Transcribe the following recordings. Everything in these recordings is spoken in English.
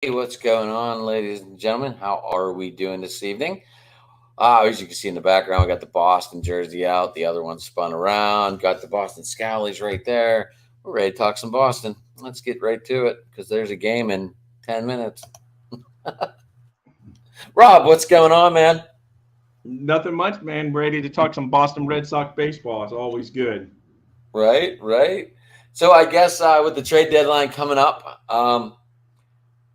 Hey, what's going on, ladies and gentlemen? How are we doing this evening? As you can see in the background, we got the Boston jersey out. The other one spun around. Got the Boston Scallies right there. We're ready to talk some Boston. Let's get right to it because there's a game in 10 minutes. Rob, what's going on, man? Nothing much, man. Ready to talk some Boston Red Sox baseball. It's always good. Right. So I guess with the trade deadline coming up,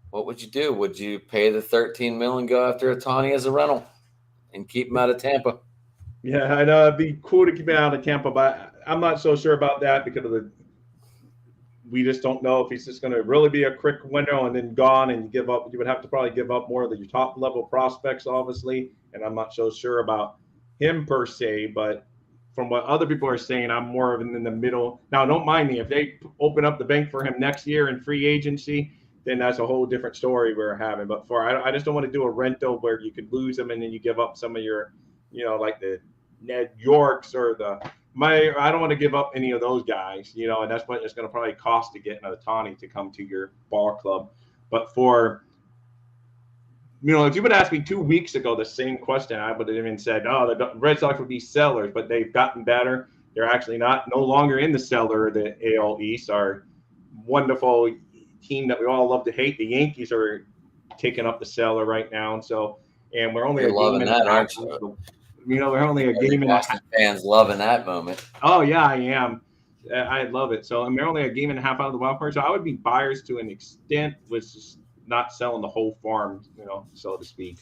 what would you do? Would you pay the $13 million and go after Ohtani as a rental and keep him out of Tampa? Yeah, I know it'd be cool to keep it out of Tampa, but I'm not so sure about that because we just don't know if he's just going to really be a quick window and then gone, and you give up. You would have to probably give up more of your top level prospects, obviously. And I'm not so sure about him per se, but from what other people are saying, I'm more of in the middle. Now, don't mind me if they open up the bank for him next year in free agency. Then that's a whole different story we're having. But I just don't want to do a rental where you could lose him and then you give up some of your, like the Ned Yorks or I don't want to give up any of those guys, and that's what it's going to probably cost to get another Ohtani to come to your ball club. But if you would ask me 2 weeks ago the same question, I would have even said, oh, the Red Sox would be sellers, but they've gotten better. They're actually no longer in the cellar. The AL East are wonderful team that we all love to hate. The Yankees are taking up the cellar right now, and we're only You're a loving game that, and a half. aren't you? We're only a game and a half. Boston fans loving that moment. Oh yeah, I am. I love it. So we're only a game and a half out of the wild card. So I would be buyers to an extent, with just not selling the whole farm, so to speak.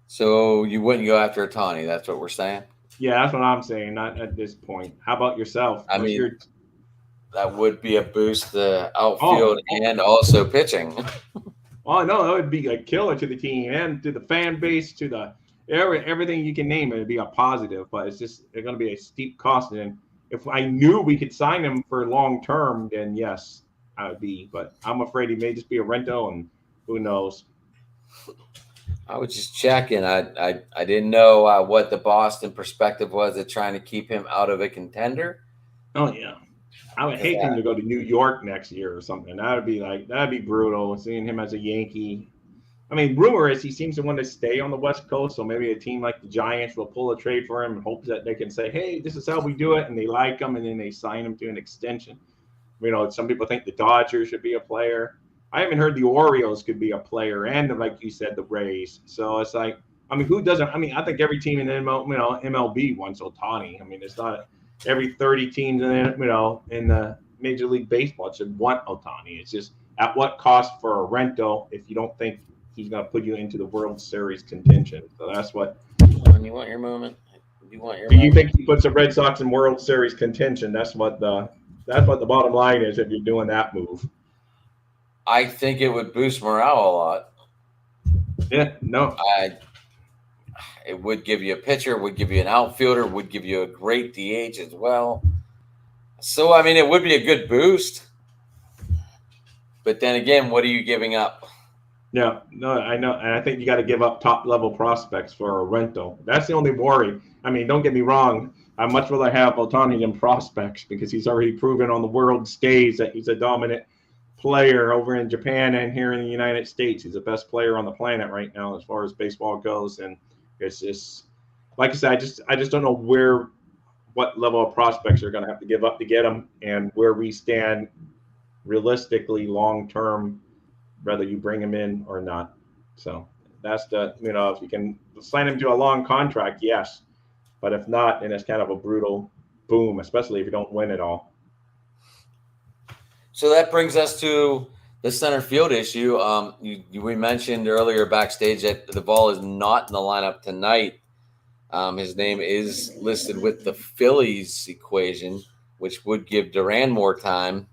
So you wouldn't go after Ohtani. That's what we're saying. Yeah, that's what I'm saying. Not at this point. How about yourself? That would be a boost the outfield and also pitching. Oh no, that would be a killer to the team and to the fan base, to the everything you can name it. It'd be a positive, but it's going to be a steep cost. And if I knew we could sign him for long term, then yes, I would be. But I'm afraid he may just be a rento, and who knows. I was just checking. I didn't know what the Boston perspective was of trying to keep him out of a contender. Oh yeah, I would hate him to go to New York next year or something. That'd be brutal. Seeing him as a Yankee. I mean, rumor is he seems to want to stay on the West Coast, so maybe a team like the Giants will pull a trade for him and hope that they can say, "Hey, this is how we do it," and they like him, and then they sign him to an extension. Some people think the Dodgers should be a player. I haven't heard the Orioles could be a player, and like you said, the Rays. So it's like, who doesn't? I think every team in MLB wants Ohtani. It's not every 30 teams in the Major League Baseball should want Ohtani. It's just at what cost for a rento if you don't think he's going to put you into the World Series contention. So that's what. You want your moment. Do you think he puts the Red Sox in World Series contention? That's what the bottom line is if you're doing that move. I think it would boost morale a lot. Yeah, no. It would give you a pitcher, would give you an outfielder, would give you a great DH as well. So, it would be a good boost. But then again, what are you giving up? No, I know. And I think you got to give up top-level prospects for a rental. That's the only worry. Don't get me wrong. I'd much rather have Ohtani than prospects because he's already proven on the world stage that he's a dominant player over in Japan and here in the United States. He's the best player on the planet right now as far as baseball goes. And it's just, like I said, I just don't know what level of prospects you're going to have to give up to get him and where we stand realistically long-term, whether you bring him in or not. So that's if you can sign him to a long contract, yes. But if not, then it's kind of a brutal boom, especially if you don't win it all. So that brings us to the center field issue. We mentioned earlier backstage that the ball is not in the lineup tonight. His name is listed with the Phillies equation, which would give Duran more time.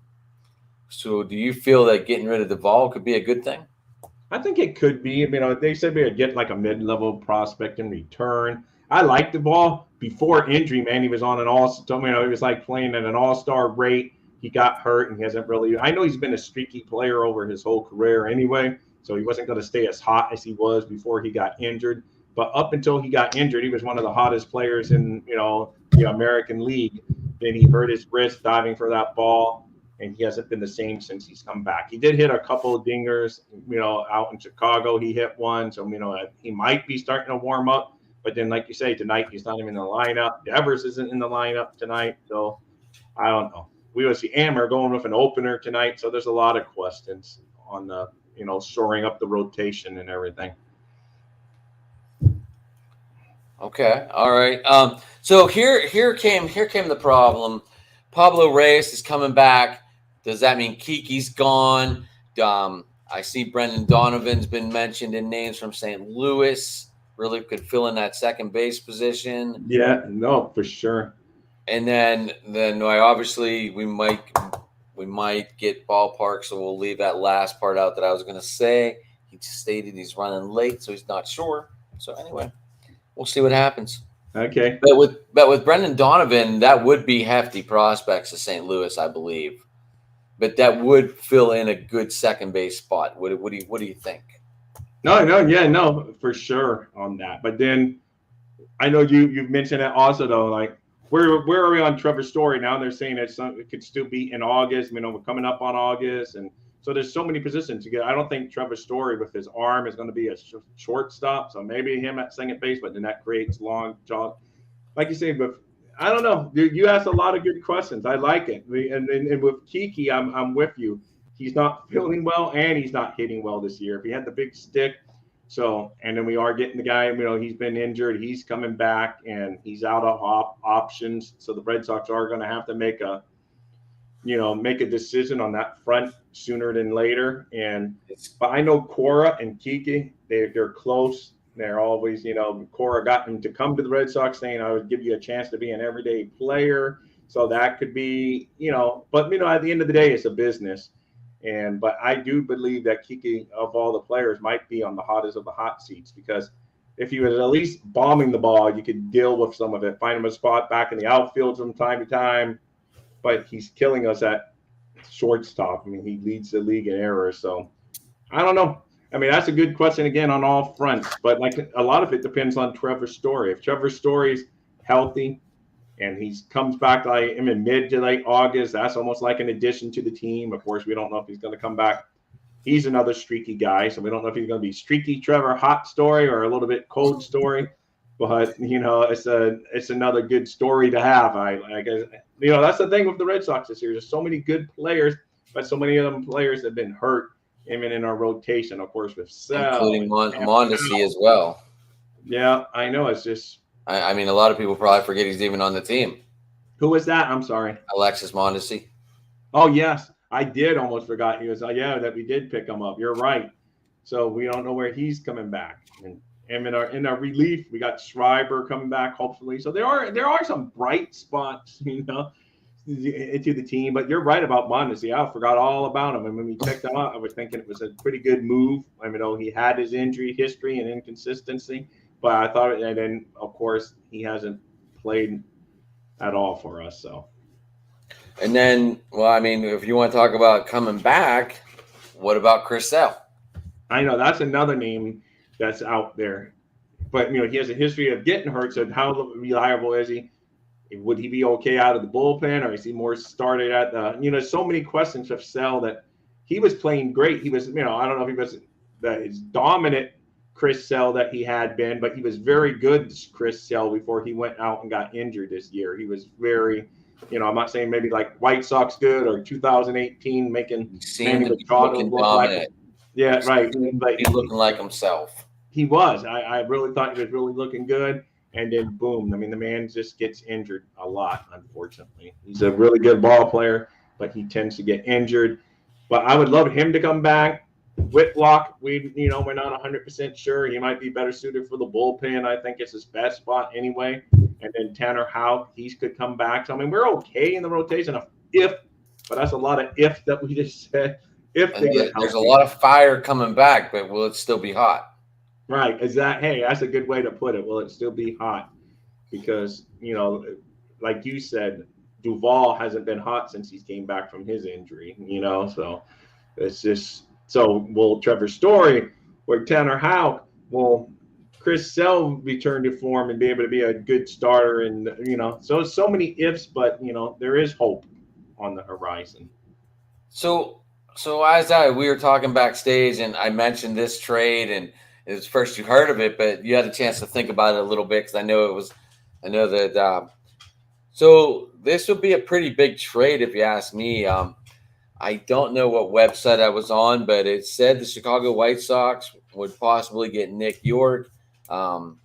So, do you feel that getting rid of Duvall could be a good thing? I think it could be. They said we would get like a mid-level prospect in return. I liked the ball before injury, man. He was on an he was like playing at an all-star rate. He got hurt and he hasn't really. I know he's been a streaky player over his whole career anyway, so he wasn't going to stay as hot as he was before he got injured. But up until he got injured, he was one of the hottest players in the American League. Then he hurt his wrist diving for that ball, and he hasn't been the same since he's come back. He did hit a couple of dingers, out in Chicago. He hit one, so he might be starting to warm up. But then, like you say, tonight he's not even in the lineup. Devers isn't in the lineup tonight, so I don't know. We will see Amber going with an opener tonight, so there's a lot of questions on the shoring up the rotation and everything. Okay, all right. So here came the problem. Pablo Reyes is coming back. Does that mean Kiki's gone? I see Brendan Donovan's been mentioned in names from St. Louis. Really could fill in that second base position. Yeah, no, for sure. And then obviously we might get Ballpark, so we'll leave that last part out that I was going to say. He stated he's running late, so he's not sure. So anyway, we'll see what happens. Okay. But with Brendan Donovan, that would be hefty prospects to St. Louis, I believe. But that would fill in a good second base spot. What do you think? No, for sure on that. But then I know you've mentioned that also though, like where are we on Trevor Story now? They're saying that it could still be in August. We're coming up on August, and so there's so many positions to get. I don't think Trevor Story with his arm is going to be a shortstop. So maybe him at second base, but then that creates long jog. Like you say, but I don't know. You asked a lot of good questions. I like it. And with Kiki, I'm with you. He's not feeling well and he's not hitting well this year. If he had the big stick, and then we are getting the guy. He's been injured. He's coming back and he's out of options. So the Red Sox are going to have to make a decision on that front sooner than later. But I know Cora and Kiki, they're close. They're always, Cora got him to come to the Red Sox saying, I would give you a chance to be an everyday player. So that could be, but, at the end of the day, it's a business. But I do believe that Kiki, of all the players, might be on the hottest of the hot seats because if he was at least bombing the ball, you could deal with some of it, find him a spot back in the outfield from time to time. But he's killing us at shortstop. He leads the league in errors. So I don't know. That's a good question again on all fronts. But like a lot of it depends on Trevor Story. If Trevor Story's healthy and he comes back like in mid to late August, that's almost like an addition to the team. Of course, we don't know if he's going to come back. He's another streaky guy, so we don't know if he's going to be streaky Trevor, hot Story, or a little bit cold Story. But it's another good story to have. That's the thing with the Red Sox this year. There's so many good players, but so many of them players have been hurt. Even in our rotation, of course, with Sal, including Mondesi as well. Yeah, I know. It's just. A lot of people probably forget he's even on the team. Who was that? I'm sorry. Alexis Mondesi. Oh yes, I did almost forgot he was. That we did pick him up. You're right. So we don't know where he's coming back. And in our relief, we got Schreiber coming back hopefully. So there are some bright spots, into the team. But you're right about Mondesi. I forgot all about him. And when we picked him up, I was thinking it was a pretty good move. He had his injury history and inconsistency, but I thought, and then of course he hasn't played at all for us. So. And then, if you want to talk about coming back, what about Chris Sale? I know that's another name that's out there, but he has a history of getting hurt. So how reliable is he? Would he be okay out of the bullpen, or is he more started at the? So many questions of Sale that he was playing great. He was, I don't know if he was his dominant Chris Sale that he had been, but he was very good Chris Sale before he went out and got injured this year. He was very, I'm not saying maybe like White Sox good or 2018 making Manny Machado look like. Yeah, right. He's looking like himself. He was. I really thought he was really looking good. And then boom, the man just gets injured a lot, unfortunately. He's a really good ball player, but he tends to get injured. But I would love him to come back. Whitlock, we're not 100% sure. He might be better suited for the bullpen. I think it's his best spot anyway. And then Tanner Houck, he could come back. So, we're okay in the rotation if But that's a lot of if that we just said. If they And get there's a healthy, lot of fire coming back, but will it still be hot? right? Is that hey? That's a good way to put it. Will it still be hot? Because like you said, Duval hasn't been hot since he came back from his injury. So it's just so will Trevor Story or Tanner Houck will Chris Sell return to form and be able to be a good starter and so many ifs, but there is hope on the horizon. So, so as we were talking backstage, and I mentioned this trade, and it was first you heard of it, but you had a chance to think about it a little bit because I know that. So this would be a pretty big trade if you ask me. I don't know what website I was on, but it said the Chicago White Sox would possibly get Nick York, um,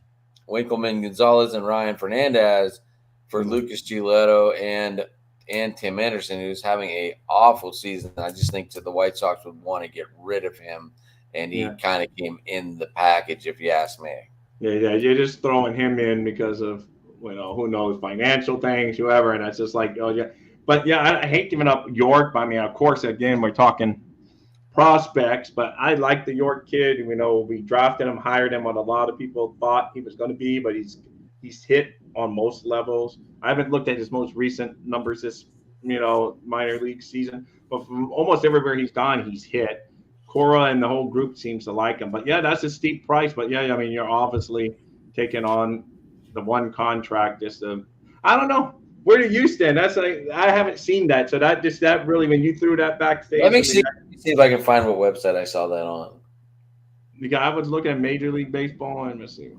Winkleman Gonzalez, and Ryan Fernandez for Mm. Lucas Giolito and Tim Anderson, who's having a awful season. I just think that the White Sox would want to get rid of him, and he Yeah, kind of came in the package, if you ask me. yeah. You're just throwing him in because of who knows financial things, whoever, and it's just like oh yeah. But yeah, I hate giving up York. But I mean, of course, again, we're talking prospects, but I like the York kid. We drafted him, hired him what a lot of people thought he was going to be, but he's hit on most levels. I haven't looked at his most recent numbers this minor league season, but from almost everywhere he's gone, he's hit. Cora and the whole group seems to like him, but yeah, that's a steep price. But yeah, I mean, you're obviously taking on the one contract. I don't know. Where do you stand? That's like I haven't seen that, so that really when you threw that Let backstage me to me, see. Let me see if I can find what website I saw that on. the guy was looking at Major League Baseball and let's see.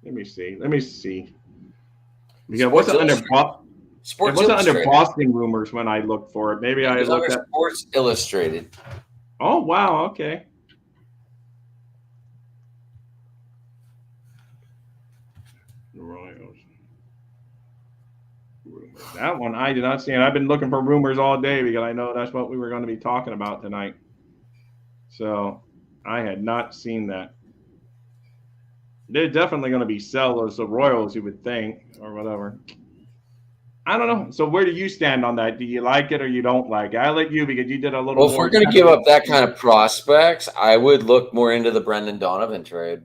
Let me see. Let me see. Because it Sports wasn't under Illustrated. it Sports wasn't under Illustrated. Boston rumors when I looked for it. Maybe It I was under looked at. Sports Illustrated. Oh wow, okay. Royals rumors. That one I did not see, and I've been looking for rumors all day because I know that's what we were going to be talking about tonight. So I had not seen that. They're definitely going to be sellers, the Royals, you would think, or whatever. I don't know. So where do you stand on that? Do you like it or you don't like it? I let you because you did a little Well, if we're more going to give testing. up that kind of prospects, I would look more into the Brendan Donovan trade.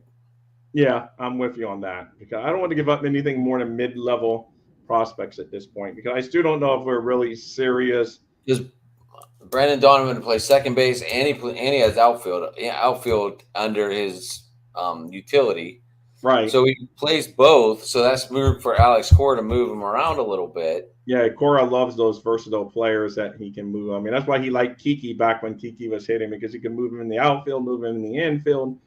Yeah, I'm with you on that because I don't want to give up anything more than mid-level prospects at this point because I still don't know if we're really serious. Because Brendan Donovan plays second base and he has outfield under his utility, Right. so he plays both. So that's room for Alex Cora to move him around a little bit. Yeah, Cora loves those versatile players that he can move. I mean, that's why he liked Kiki back when Kiki was hitting because he can move him in the outfield, move him in the infield,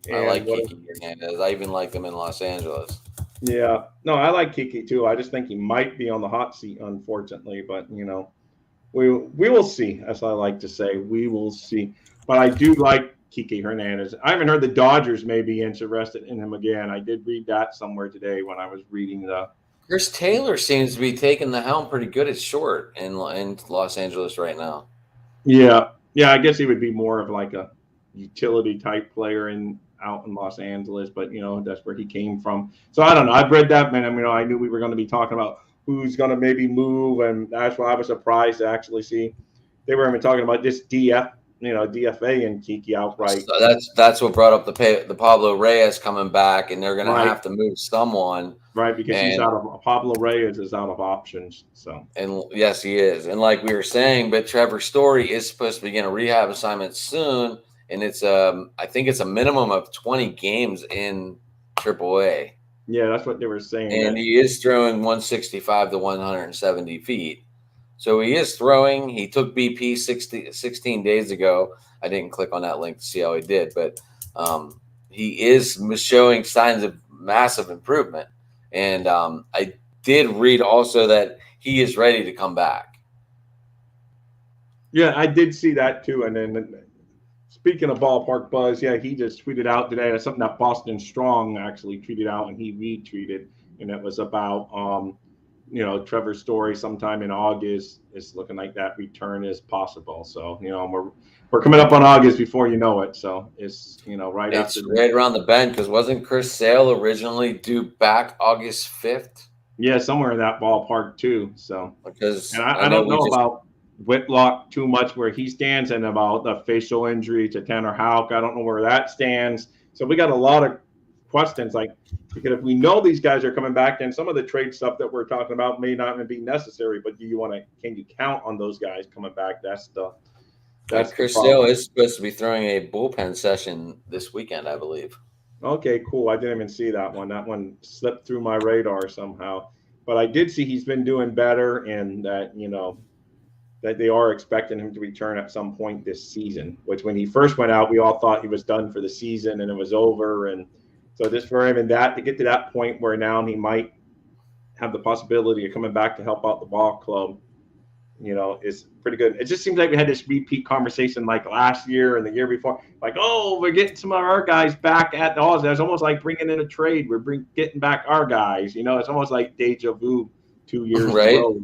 I and like what? Kiki Hernandez. I even like him in Los Angeles. Yeah, no, I like Kiki too. I just think he might be on the hot seat, unfortunately. But we will see. As I like to say, we will see. But I do like Kiki Hernandez. I haven't heard the Dodgers may be interested in him again. I did read that somewhere today when I was reading the. Chris Taylor seems to be taking the helm pretty good at short in Los Angeles right now. Yeah, yeah. I guess he would be more of like a utility type player in out in Los Angeles, but that's where he came from. So I don't know. I've read that, man. I knew we were going to be talking about who's going to maybe move, and that's why I was surprised to actually see they were even talking about this DFA and Kiki outright. So that's what brought up the Pablo Reyes coming back, and they're going to Right, have to move someone. right, because he's And out of Pablo Reyes is out of options. So and yes, he is. And like we were saying, but Trevor Story is supposed to begin a rehab assignment soon, and it's I think it's a minimum of 20 games in AAA, yeah, that's what they were saying. and That he is throwing 165 to 170 feet. So he is throwing. He took BP 16 days ago. I didn't click on that link to see how he did, but he is showing signs of massive improvement. And I did read also that he is ready to come back. yeah, I did see that too. And then speaking of ballpark buzz, yeah, he just tweeted out today. That's something that Boston Strong actually tweeted out, and he retweeted, and it was about Trevor Story sometime in August. It's looking like that return is possible. So we're coming up on August before you know it. So it's right It's after the right around the bend because wasn't Chris Sale originally due back August 5th? yeah somewhere in that ballpark too. So Because and I I know don't we know just about. Whitlock too much where he stands, and about the facial injury to Tanner Houck. I don't know where that stands. So we got a lot of questions, like, because if we know these guys are coming back, then some of the trade stuff that we're talking about may not even be necessary. But do you want to? Can you count on those guys coming back? That's the Chris Sale problem. is supposed to be throwing a bullpen session this weekend, I believe. Okay, cool. I didn't even see that one. That one slipped through my radar somehow. But I did see he's been doing better, and that that they are expecting him to return at some point this season. Which, when he first went out, we all thought he was done for the season and it was over. And so just for him and that to get to that point where now he might have the possibility of coming back to help out the ball club, is pretty good. It just seems like we had this repeat conversation like last year and the year before, like, oh, we're getting some of our guys back at the Halls. It's almost like bringing in a trade. Getting back our guys. It's almost like deja vu 2 years in a Right? row.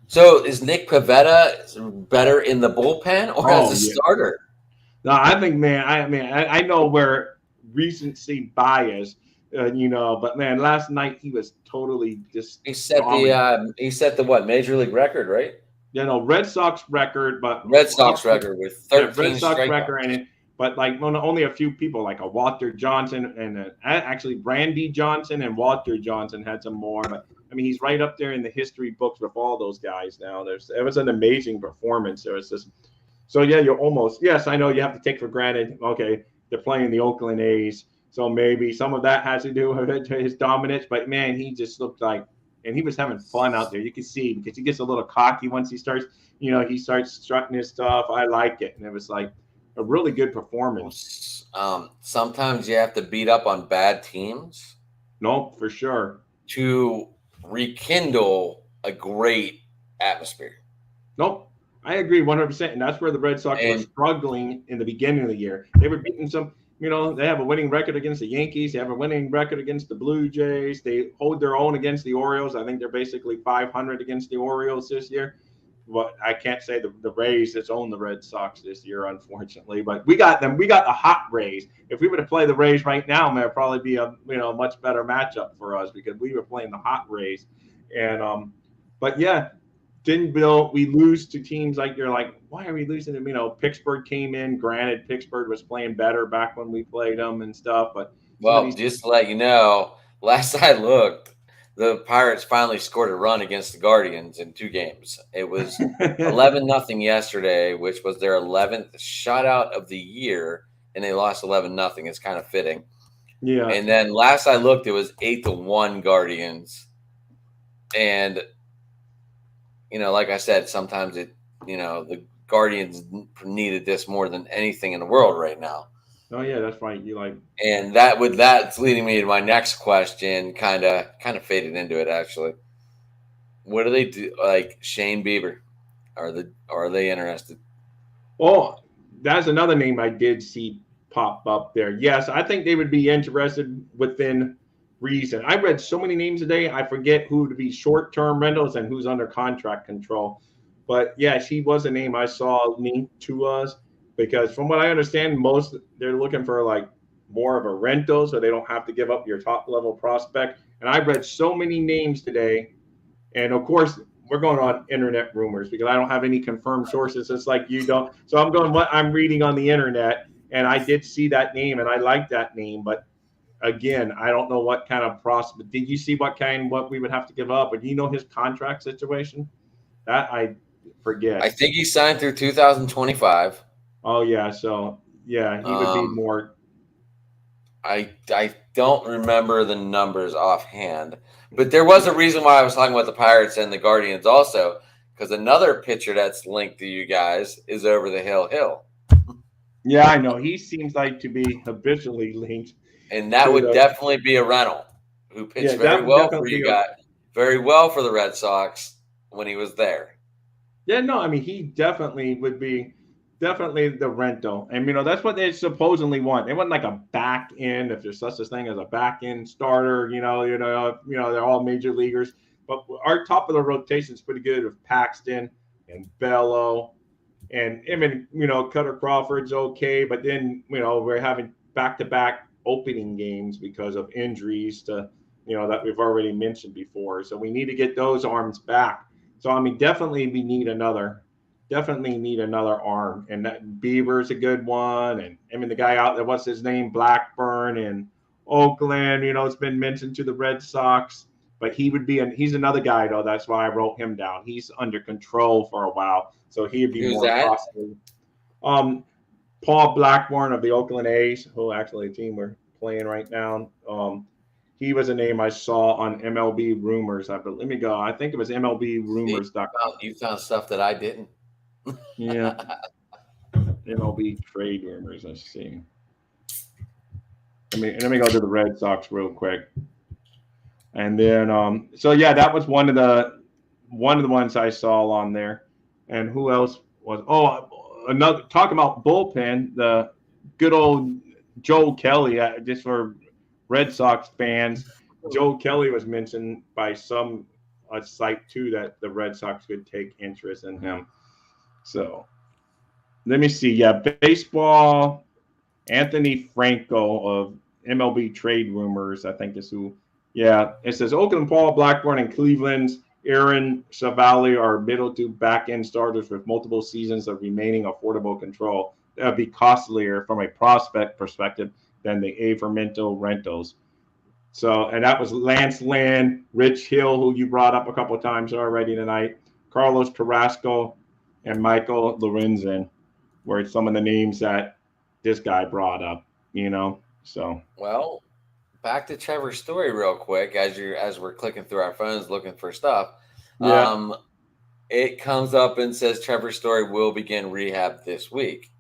So is Nick Pivetta better in the bullpen or as Oh a yeah. starter? No, I think, man. I know where recency bias, but man, last night he was totally just dominant. He set the what major league record, right? Red Sox record, but Red Sox record with yeah, Red 13 Sox record, strikeouts. and but like only a few people, like a Walter Johnson and actually Randy Johnson and Walter Johnson had some more, but I mean he's right up there in the history books with all those guys now. It was an amazing performance. There was just so yeah, you're almost yes, I know you have to take for granted. Okay, they're playing the Oakland A's, so maybe some of that has to do with his dominance. But man, he just looked like, and he was having fun out there. You can see because he gets a little cocky once he starts. He starts strutting his stuff. I like it, and it was like a really good performance. Sometimes you have to beat up on bad teams No, for sure. to rekindle a great atmosphere. Nope. I agree 100%. And that's where the Red Sox were And struggling in the beginning of the year. They were beating they have a winning record against the Yankees. They have a winning record against the Blue Jays. They hold their own against the Orioles. I think they're basically 500 against the Orioles this year. But I can't say the Rays that's owned the Red Sox this year, unfortunately. But we got them. We got the hot Rays. If we were to play the Rays right now, man, it'd probably be a much better matchup for us because we were playing the hot Rays. And but yeah, didn't Bill we lose to teams like you're like, why are we losing them? Pittsburgh came in. Granted, Pittsburgh was playing better back when we played them and stuff, but some of well, these just to let you know, last I looked, the Pirates finally scored a run against the Guardians in 2 games. It was 11-0 yesterday, which was their 11th shutout of the year, and they lost 11-0. It's kind of fitting. yeah. And then last I looked, it was 8-1 Guardians. And like I said, sometimes the Guardians needed this more than anything in the world right now. Oh yeah, that's right. You like And that's leading me to my next question. Kind of faded into it actually. What do they do? Like Shane Bieber, are they interested? Oh, that's another name I did see pop up there. Yes, I think they would be interested within reason. I read so many names today, I forget who to be short-term rentals and who's under contract control. But yeah, she was a name I saw linked to us because from what I understand, most they're looking for like more of a rental so they don't have to give up your top level prospect. And I read so many names today, and of course, we're going on internet rumors because I don't have any confirmed sources. It's like you don't. So I'm going what I'm reading on the internet, and I did see that name, and I like that name. But again, I don't know what kind of prospect. Did you see what we would have to give up? But do you know his contract situation? That I I forget. think he signed through 2025. Oh yeah, so yeah, he would be Um, more. I don't remember the numbers offhand, but there was a reason why I was talking about the Pirates and the Guardians also, because another pitcher that's linked to you guys is over the hill, Yeah, I know. He seems like to be habitually linked and that to would the. definitely be a rental who pitched Yeah, that very would well for definitely you be a. guys, very well for the Red Sox when he was there. Yeah, no, I mean he definitely would be definitely the rental, and that's what they supposedly want. They want like a back end, if there's such a thing as a back end starter. They're all major leaguers, but our top of the rotation is pretty good with Paxton and Bello, and even Cutter Crawford's okay, but then we're having back to back opening games because of injuries to that we've already mentioned before. So we need to get those arms back. So I mean, definitely need another arm. And that Beaver's a good one. And I mean, the guy out there, what's his name, Blackburn in Oakland. It's been mentioned to the Red Sox, but he's another guy though. That's why I wrote him down. He's under control for a while, so he'd be Who's more that? costly. Um, Paul Blackburn of the Oakland A's, who actually a team we're playing right now. He was a name I saw on MLB Rumors. Let me go. I think it was See, MLBRumors.com. you found stuff that I didn't. Yeah, MLB Trade Rumors. Let's see. Let me go to the Red Sox real quick. And then so yeah, that was one of the ones I saw on there. And who else was another talking about bullpen, the good old Joe Kelly, just for Red Sox fans. Joe Kelly was mentioned by some site too that the Red Sox could take interest in him. So let me see. Yeah, baseball. Anthony Franco of MLB Trade Rumors, I think is who. Yeah, it says Oakland Paul Blackburn and Cleveland's Aaron Savali are middle to back end starters with multiple seasons of remaining affordable control. That would be costlier from a prospect perspective than the Avermento rentals. So, and that was Lance Lynn, Rich Hill, who you brought up a couple of times already tonight, Carlos Carrasco, and Michael Lorenzen were some of the names that this guy brought up. So Well, back to Trevor Story real quick as we're clicking through our phones looking for stuff. yeah. Um, it comes up and says Trevor Story will begin rehab this week.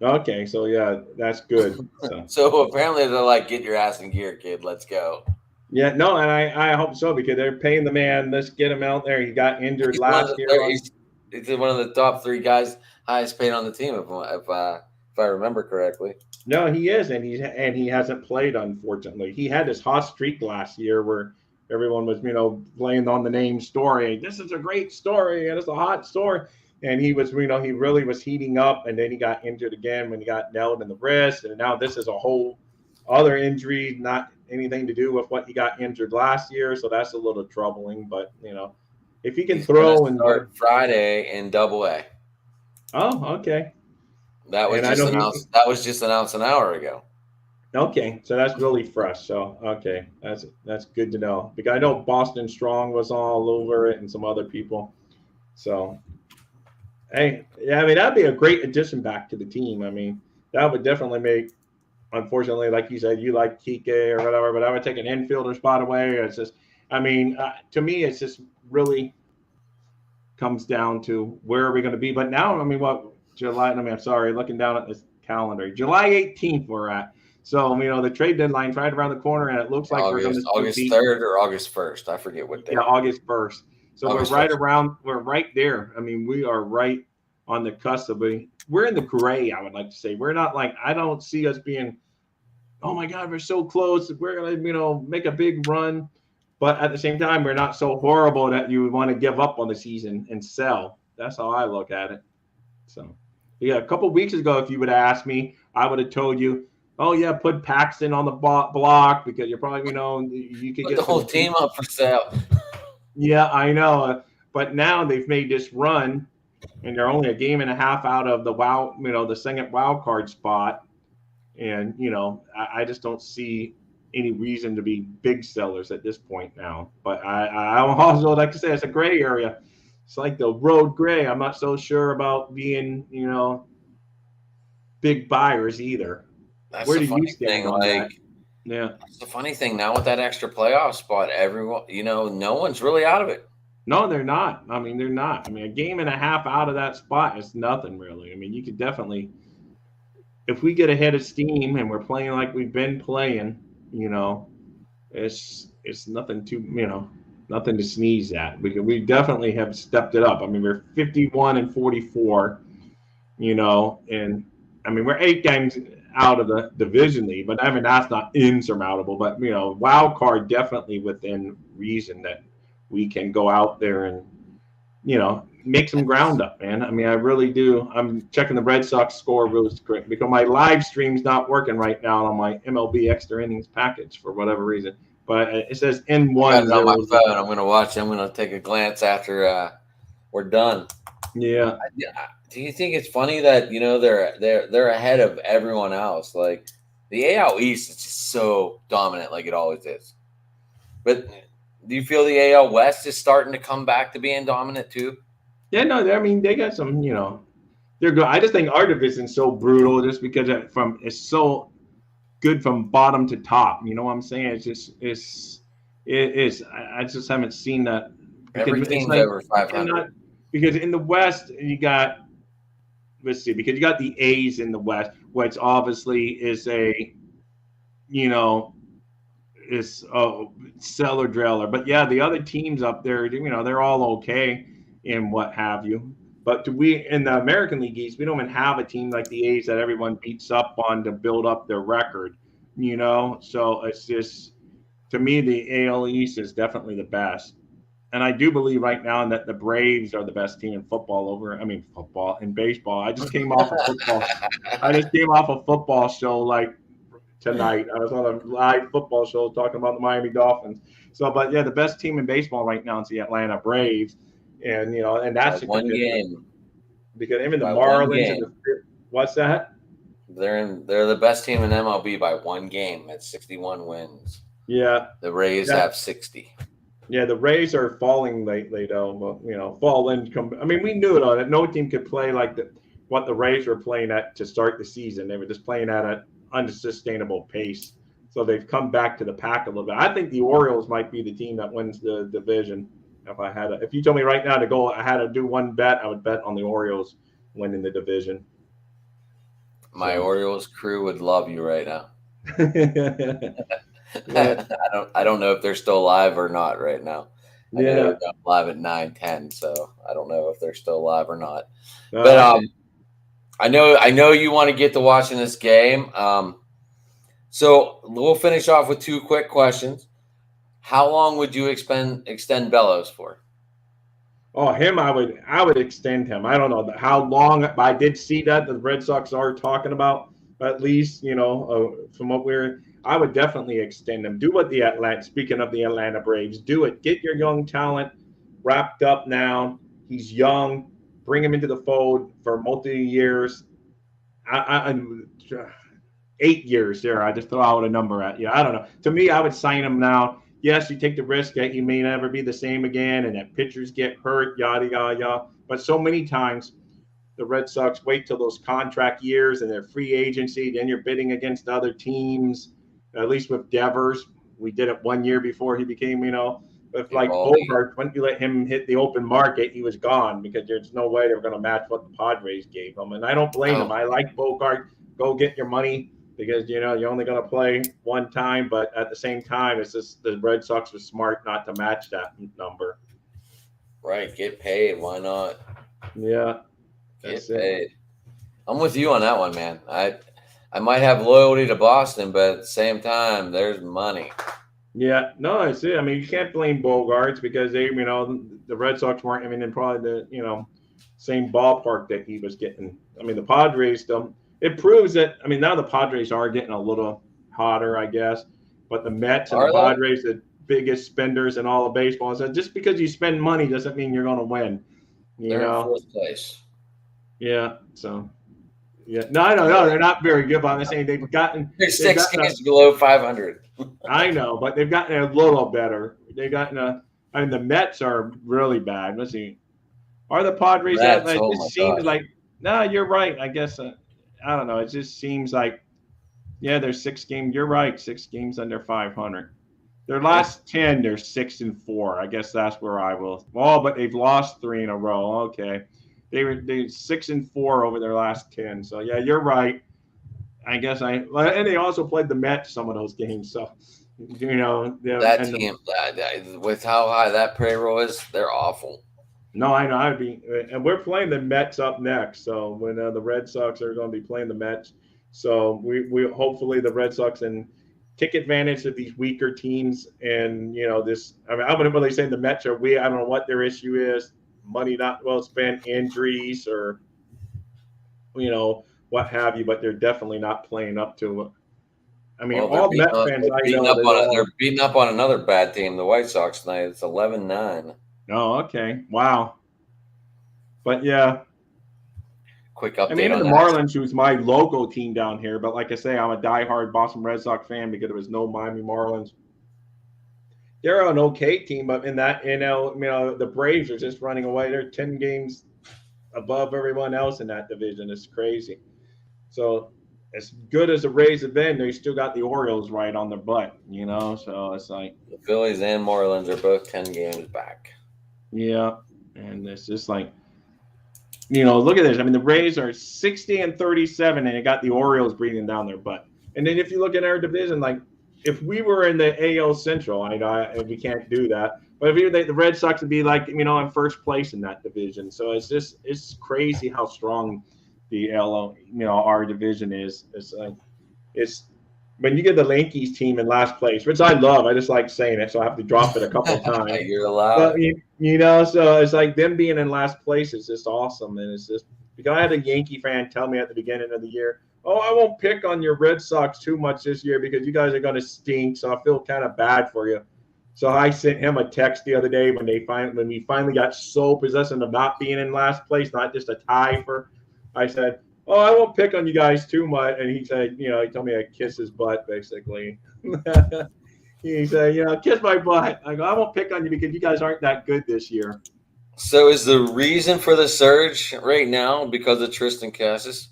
Okay, so yeah, that's good. So So apparently they're like, get your ass in gear, kid. Let's go. yeah, no, and I hope so because they're paying the man. Let's get him out there. He got injured He's one of last the year on. he's one of the top three guys highest paid on the team if I remember correctly. No, he is, and he hasn't played. Unfortunately, he had this hot streak last year where everyone was playing on the name Story. This is a great story, and it's a hot story. And he was he really was heating up, and then he got injured again when he got nailed in the wrist, and now this is a whole other injury, not anything to do with what he got injured last year. So that's a little troubling. But if he can He's going to throw and start Friday in Double A. oh, okay, That was and I just know announced. That was just announced an hour ago. okay, so that's really fresh. So okay, that's good to know because I know Boston Strong was all over it and some other people. So hey, yeah, I mean that'd be a great addition back to the team. I mean that would definitely make. Unfortunately, like you said, you like Kike or whatever, but I would take an infielder spot away. It's just, I mean, to me, it's just really comes down to where are we going to be. But now, I mean, what July? I mean, I'm sorry, looking down at this calendar, July 18th we're at. So the trade deadline's right around the corner, and it looks like we're going to August 3rd or August 1st. I forget what day. yeah, August 1st. So August 1st. we're right there. I mean, we are right on the cusp of we're in the gray. I would like to say we're not like I don't see us being. Oh my God, we're so close. We're gonna, make a big run, but at the same time, we're not so horrible that you would want to give up on the season and sell. That's how I look at it. So, yeah, a couple of weeks ago, if you would have asked me, I would have told you, oh yeah, put Paxton on the block because you're probably, you could Put get the whole team up for sale. Yeah, I know, but now they've made this run, and they're only a game and a half out of the second wild card spot. And, I just don't see any reason to be big sellers at this point now. But I also like to say it's a gray area. It's like the road gray. I'm not so sure about being, big buyers either. That's Where the do you funny stand thing. on that? Like, Yeah. that's the funny thing now with that extra playoff spot. Everyone, no one's really out of it. No, they're not. I mean, they're not. I mean, a game and a half out of that spot is nothing really. I mean, you could definitely if we get ahead of steam and we're playing like we've been playing, it's nothing nothing to sneeze at. We definitely have stepped it up. I mean, we're 51-44, and I mean we're 8 games out of the division lead, but I mean that's not insurmountable. But wild card definitely within reason that we can go out there and make some ground up, man. I mean, I really do. I'm checking the Red Sox score really quick because my live stream's not working right now on my MLB extra innings package for whatever reason. But it says I got N1 it on my zeros. phone. I'm gonna watch. I'm gonna take a glance after We're done. Yeah. Do you think it's funny that they're ahead of everyone else? Like the AL East is just so dominant, like it always is. But do you feel the AL West is starting to come back to being dominant too? Yeah, no, I mean they got some, they're good. I just think our division's so brutal just because it's so good from bottom to top. You know what I'm saying? It is. I just haven't seen that because Every it's team's like over you 500. cannot because in the West you got, let's see, because you got the A's in the West, which obviously is a, you know is a cellar driller. But yeah, the other teams up there, they're all okay and what have you. But do we in the American League East, we don't even have a team like the A's that everyone beats up on to build up their record. So it's just, to me, the AL East is definitely the best. And I do believe right now that the Braves are the best team in football football and baseball. I just came off a football show like tonight. I was on a live football show talking about the Miami Dolphins. So, but yeah, the best team in baseball right now is the Atlanta Braves, and and By that's one because game. even the By one Marlins and game. the, what's that? They're the best team in MLB by one game at 61 wins. Yeah, The Rays that have 60. yeah, the Rays are falling lately, though. But falling. I mean, we knew it on it. No team could play like what the Rays were playing at to start the season. They were just playing at an unsustainable pace. So they've come back to the pack a little bit. I think the Orioles might be the team that wins the division. If you told me right now to go, I had to do one bet, I would bet on the Orioles winning the division. My So, Orioles crew would love you right now. but I don't know if they're still alive or not right now. I know they yeah, were going live at 9:10, so I don't know if they're still alive or not. But okay. I know you want to get to watching this game. So we'll finish off with two quick questions. How long would you extend Bellows for? Oh, him, I would extend him. I don't know how long, but I did see that the Red Sox are talking about, at least, from what I would definitely extend him. Do what the Atlanta, speaking of the Atlanta Braves, do it. Get your young talent wrapped up now. He's young. Bring him into the fold for multi years. I 8 years there. I just throw out a number at you. I don't know. To me, I would sign him now. Yes, you take the risk that he may never be the same again and that pitchers get hurt, yada, yada, yada. But so many times the Red Sox wait till those contract years and their free agency. Then you're bidding against other teams. At least with Devers, we did it 1 year before he became, with like Evaldi. Bogart, when you let him hit the open market, he was gone because there's no way they're going to match what the Padres gave him. And I don't blame them. Oh, I like Bogart. Go get your money because you're only going to play one time. But at the same time, it's just the Red Sox were smart not to match that number. right. Get paid. Why not? Yeah, that's Get it. paid. I'm with you on that one, man. I might have loyalty to Boston, but at the same time, there's money. Yeah, no, I see. I mean, you can't blame Bogarts because the Red Sox weren't even in probably the same ballpark that he was getting. I mean, the Padres still. It proves that. I mean, now the Padres are getting a little hotter, I guess. But the Mets and the Are they? Padres, the biggest spenders in all of baseball, so just because you spend money doesn't mean you're going to win. You They're in know? fourth place. Yeah. So yeah, no, no, no, they're not very good. But I'm saying They're they've six gotten a games below 500. I know, but they've gotten a little better. They've gotten a. I mean, the Mets are really bad. Let's see. Are the Padres that? Mets. Like, Oh my this seems gosh. like. No, you're right. I guess. I don't know. It just seems like. Yeah, they're 6 games. You're right. 6 games under 500. Their last 10, they're 6-4. I guess that's where I will. Oh, but they've lost 3 in a row. Okay, they 6-4 over their last 10. So yeah, you're right. I guess and they also played the Mets some of those games. So That and team, with how high that payroll is, they're awful. no, I know I'd be, and we're playing the Mets up next. So when the Red Sox are going to be playing the Mets, so we hopefully the Red Sox and take advantage of these weaker teams, and this. I mean, I wouldn't really say the Mets are weak. I don't know what their issue is, money not well spent, injuries, or what have you, but they're definitely not playing up to it. I mean, Well, all Met fans I know, they they're all. beating up on another bad team, the White Sox tonight. It's 11-9. Oh, okay, wow. But yeah, Quick I mean, update even on the that. Marlins, who's my local team down here, but like I say, I'm a diehard Boston Red Sox fan because there was no Miami Marlins. They're an okay team, but in that the Braves are just running away. They're 10 games above everyone else in that division. It's crazy. So as good as the Rays have been, they still got the Orioles right on their butt. So it's like, The Phillies and Marlins are both 10 games back. yeah, and it's just like, look at this. I mean, the Rays are 60-37, and they got the Orioles breathing down their butt. And then if you look at our division, like if we were in the AL Central, we can't do that. But if we were the Red Sox would be like in first place in that division. So it's crazy how strong the our division is. It's when you get the Yankees team in last place, which I love. I just like saying it, so I have to drop it a couple of times. You're But allowed. so it's like them being in last place is just awesome, and it's just because I had a Yankee fan tell me at the beginning of the year, "Oh, I won't pick on your Red Sox too much this year because you guys are going to stink." So I feel kind of bad for you. So I sent him a text the other day when we finally got so possessed of not being in last place, not just a tie for. I said, "Oh, I won't pick on you guys too much," and he said, he told me I kiss his butt basically. He said, kiss my butt. I go, I won't pick on you because you guys aren't that good this year. So is the reason for the surge right now because of Tristan Cassis?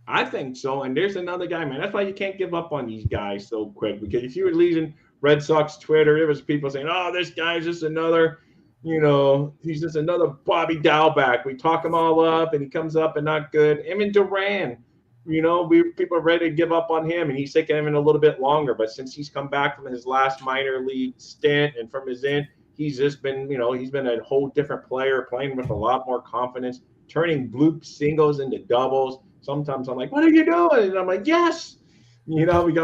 I think so. And there's another guy, man. That's why you can't give up on these guys so quick. Because if you were leaving Red Sox Twitter, there was people saying, "Oh, this guy's just another, he's just another Bobby Dowback. We talk him all up, and he comes up and not good." I mean, Duran, people are ready to give up on him, and he's taking him in a little bit longer. But since he's come back from his last minor league stint and from his end, he's just been, he's been a whole different player, playing with a lot more confidence, turning bloop singles into doubles. Sometimes I'm like, "What are you doing?" And I'm like, "Yes." I'm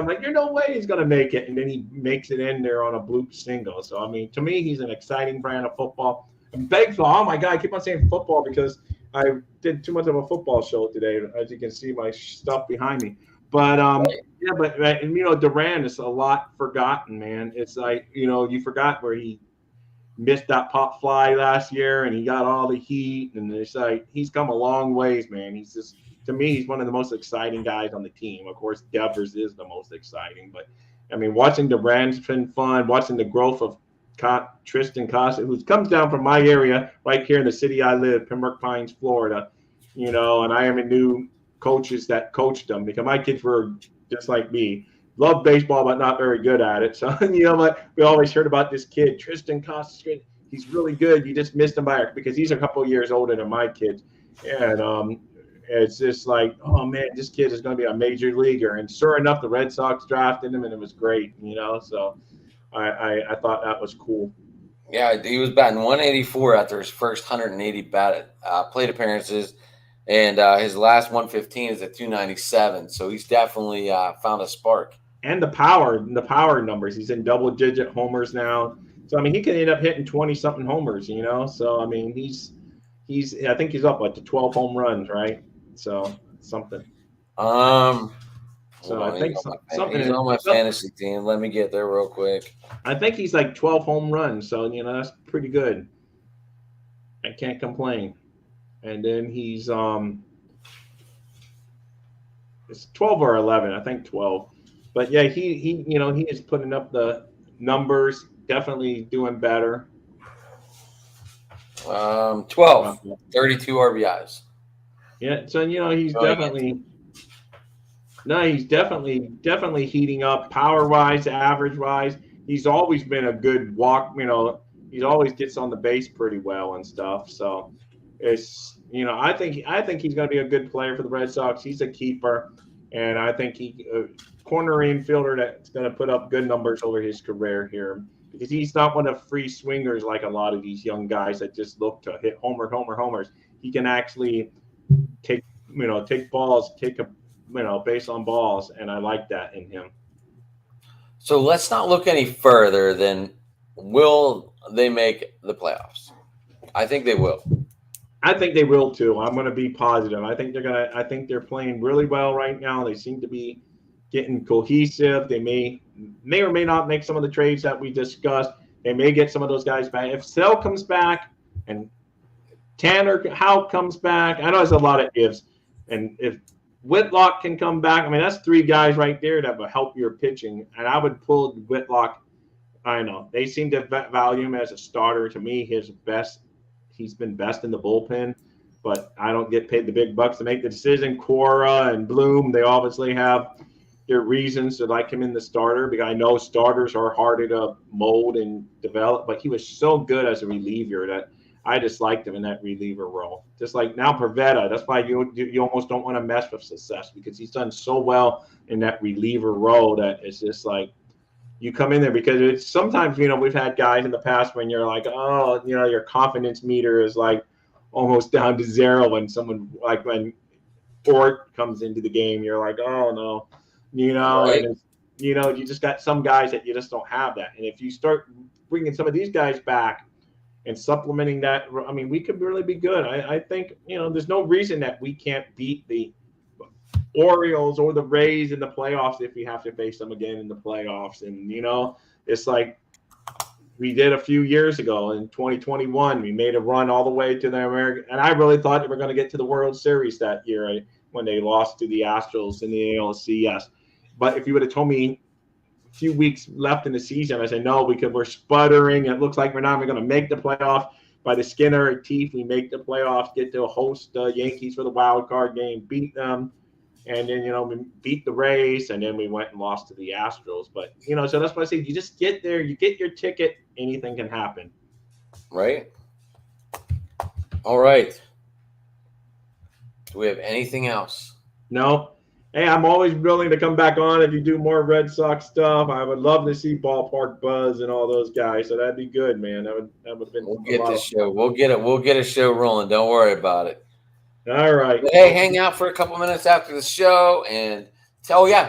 like, "There's no way he's going to make it." And then he makes it in there on a bloop single. So, I mean, to me, he's an exciting brand of football. And baseball, oh my God, I keep on saying football because I did too much of a football show today. As you can see, my stuff behind me. But, Right. yeah, but, Duran is a lot forgotten, man. It's like, you forgot where he missed that pop fly last year and he got all the heat, and it's like he's come a long ways, man. He's just, to me, he's one of the most exciting guys on the team. Of course, Devers is the most exciting, but I mean, watching Duran's been fun. Watching the growth of Tristan Costa, who comes down from my area right here in the city I live, Pembroke Pines, Florida. And I am a new coaches that coached them because my kids were just like me, love baseball but not very good at it. So like we always heard about this kid Tristan Costa. He's really good. You just missed him by because he's a couple of years older than my kids, and it's just like, oh man, this kid is going to be a major leaguer. And sure enough, the Red Sox drafted him, and it was great. So I thought that was cool. Yeah, he was batting 184 after his first 180 plate appearances, and his last 115 is at 297. So he's definitely found a spark. And the power numbers. He's in double-digit homers now. So I mean, he can end up hitting 20-something homers. So I mean, he's I think he's up like to 12 home runs, right? So something. Um, Hold So I on, think he's on my fantasy team. Let me get there real quick. I think he's like 12 home runs. So that's pretty good. I can't complain. And then he's it's 12 or 11. I think 12. But yeah, he is putting up the numbers. Definitely doing better. 12, 32 RBIs. Yeah, so he's Going into definitely no, he's definitely heating up power wise, average wise. He's always been a good walk. He always gets on the base pretty well and stuff. So it's I think he's going to be a good player for the Red Sox. He's a keeper, and I think he corner infielder that's going to put up good numbers over his career here because he's not one of free swingers like a lot of these young guys that just look to hit homers. He can actually take take balls, take a based on balls, and I like that in him. So let's not look any further than will they make the playoffs? I think they will. I think they will too. I'm going to be positive. I think they're playing really well right now. They seem to be getting cohesive. They may or may not make some of the trades that we discussed. They may get some of those guys back. If Sell comes back and Tanner Houck comes back. I know there's a lot of ifs, and if Whitlock can come back, I mean that's three guys right there that will help your pitching. And I would pull Whitlock. I know they seem to value him as a starter. To me, he's been best in the bullpen, but I don't get paid the big bucks to make the decision. Cora and Bloom, they obviously have their reasons to like him in the starter because I know starters are harder to mold and develop, but he was so good as a reliever that I just liked him in that reliever role. Just like now Pavetta, that's why you almost don't want to mess with Success because he's done so well in that reliever role that it's just like you come in there because it's sometimes, we've had guys in the past when you're like, oh, your confidence meter is like almost down to zero when someone like when Fort comes into the game, you're like, oh no, Right. and it's, you just got some guys that you just don't have that. And if you start bringing some of these guys back and supplementing that, I mean, we could really be good. I think, there's no reason that we can't beat the Orioles or the Rays in the playoffs if we have to face them again in the playoffs. And, it's like we did a few years ago in 2021. We made a run all the way to the American. And I really thought they were going to get to the World Series that year when they lost to the Astros in the ALCS. But if you would have told me a few weeks left in the season, I said, no, we're sputtering. It looks like we're not even going to make the playoffs. By the skin of our teeth, we make the playoffs, get to host the Yankees for the wild card game, beat them. And then, we beat the Rays, and then we went and lost to the Astros. But, so that's why I say you just get there, you get your ticket, anything can happen. Right. All right. Do we have anything else? No. Hey, I'm always willing to come back on if you do more Red Sox stuff. I would love to see Ballpark Buzz and all those guys. So that'd be good, man. That would have been We'll get this show. We'll get it. We'll get a show rolling. Don't worry about it. All right. But hey, hang out for a couple minutes after the show and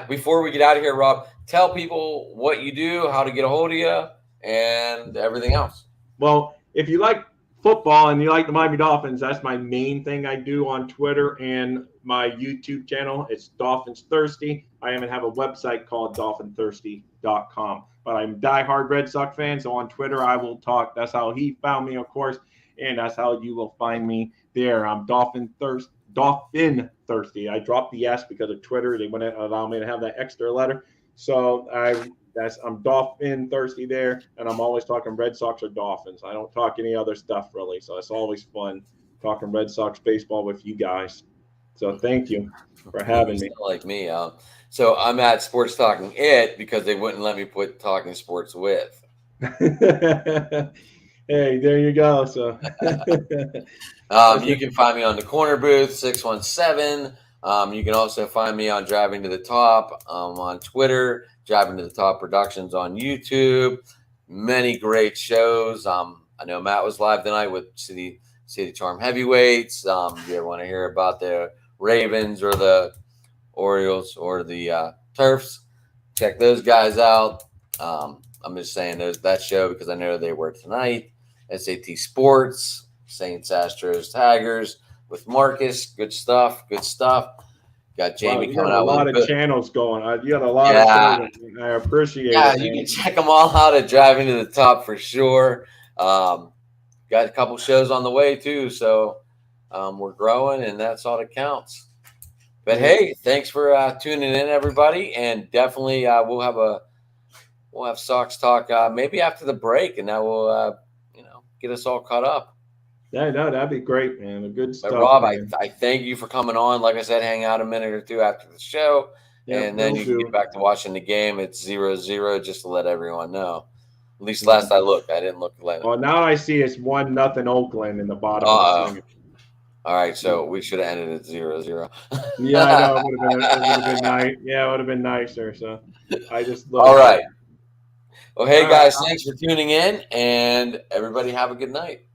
before we get out of here, Rob, tell people what you do, how to get a hold of you, and everything else. Well, if you like football and you like the Miami Dolphins, that's my main thing I do on Twitter and my YouTube channel. It's Dolphins Thirsty. I even have a website called dolphinthirsty.com. But I'm a diehard Red Sox fan, so on Twitter I will talk. That's how he found me, of course, and that's how you will find me there. I'm Dolphin Thirsty. I dropped the S because of Twitter. They wouldn't allow me to have that extra letter. So I'm Dolphin Thirsty there, and I'm always talking Red Sox or Dolphins. I don't talk any other stuff really, so it's always fun talking Red Sox baseball with you guys. So thank you for having me. Like me, so I'm at Sports Talking It because they wouldn't let me put Talking Sports With. Hey, there you go. So you can find me on the Corner Booth 617. You can also find me on Driving to the Top on Twitter, Driving to the Top Productions on YouTube. Many great shows. I know Matt was live tonight with City Charm Heavyweights. If you ever want to hear about the Ravens or the Orioles or the Turfs, check those guys out. I'm just saying that show because I know they were tonight. SAT Sports, Saints, Astros, Tigers with Marcus. Good stuff. Got Jamie coming out with a lot of channels going. You got a lot of shows. I appreciate it. Yeah, you can check them all out at Driving to the Top for sure. Got a couple shows on the way too, so we're growing, and that's all that counts. But hey, thanks for tuning in, everybody, and definitely we'll have Sox talk maybe after the break, and that will get us all caught up. Yeah, no, that'd be great, man. Good stuff. But Rob, I thank you for coming on. Like I said, hang out a minute or two after the show, and then you can get back to watching the game. It's 0-0, just to let everyone know. At least last I looked, I didn't look like. Well, now I see it's 1-0 Oakland in the bottom of the all right, so we should have ended at 0-0. Yeah, I know. It would have been nice. Yeah, it would have been nicer. So I just looked. All right. Well, hey, guys, thanks for tuning in, and everybody have a good night.